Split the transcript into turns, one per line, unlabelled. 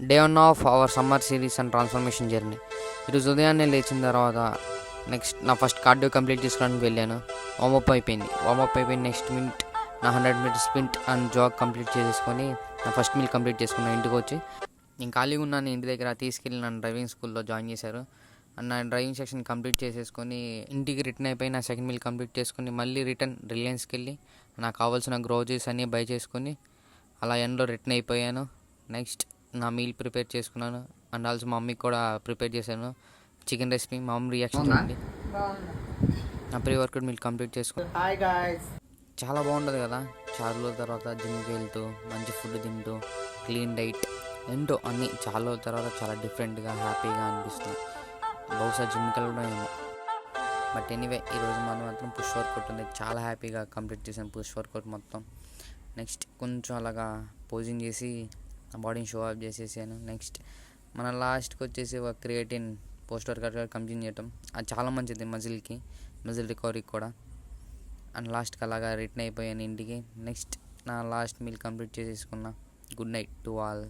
Day 1 of our summer series and transformation journey. ఈరోజు ఉదయాన్నే లేచిన తర్వాత నెక్స్ట్ నా ఫస్ట్ కార్డియో కంప్లీట్ చేసుకోవడానికి వెళ్ళాను. వార్మప్ అయిపోయింది. నెక్స్ట్ మినిట్ నా 100 meter sprint and jog complete చేసుకొని నా ఫస్ట్ మీల్ కంప్లీట్ చేసుకున్నాను. ఇంటికి వచ్చి నేను ఖాళీగా ఉన్నాను. ఇంటి దగ్గర తీసుకెళ్ళి నన్ను డ్రైవింగ్ స్కూల్లో జాయిన్ చేశారు. అండ్ నా డ్రైవింగ్ సెక్షన్ కంప్లీట్ చేసేసుకొని ఇంటికి రిటర్న్ అయిపోయి నా సెకండ్ మీల్ కంప్లీట్ చేసుకొని మళ్ళీ రిటర్న్ రిలయన్స్కి వెళ్ళి నాకు కావాల్సిన గ్రోసరీస్ అన్నీ బై చేసుకొని అలా ఎండ్లో రిటర్న్ అయిపోయాను. నెక్స్ట్ నా మీల్ ప్రిపేర్ చేసుకున్నాను. అండ్ ఆల్సో మా మమ్మీకి కూడా ప్రిపేర్ చేశాను చికెన్ రెసిపీ. మా మమ్మీ రియాక్షన్ చూడండి. నా ప్రీ వర్కౌట్ మీల్ కంప్లీట్ చేసుకున్నాను. చాలా బాగుంటుంది కదా, చాలా రోజుల తర్వాత జిమ్కి వెళ్తూ మంచి ఫుడ్ తింటూ క్లీన్ డైట్ ఏంటో అన్నీ చాలా రోజుల తర్వాత చాలా డిఫరెంట్గా హ్యాపీగా అనిపిస్తుంది. బహుశా జిమ్కి వెళ్ళడం ఏమో. బట్ ఎనీవే ఈరోజు మాత్రం పుష్ వర్కౌట్ ఉంది. చాలా హ్యాపీగా కంప్లీట్ చేశాను పుష్ వర్కౌట్ మొత్తం. నెక్స్ట్ కొంచెం అలాగా పోజింగ్ చేసి నా బాడీని షో ఆఫ్ చేసేసాను. నెక్స్ట్ మన లాస్ట్కి వచ్చేసి ఒక క్రియేటిన్ పోస్ట్ వర్కౌట్ కంప్లీట్ చేయటం. అది చాలా మంచిది మజిల్ రికవరీకి కూడా. అండ్ లాస్ట్కి అలాగా రిటర్న్ అయిపోయాను ఇంటికి. నెక్స్ట్ నా లాస్ట్ మీల్ కంప్లీట్ చేసేసుకున్నా. Good night to all.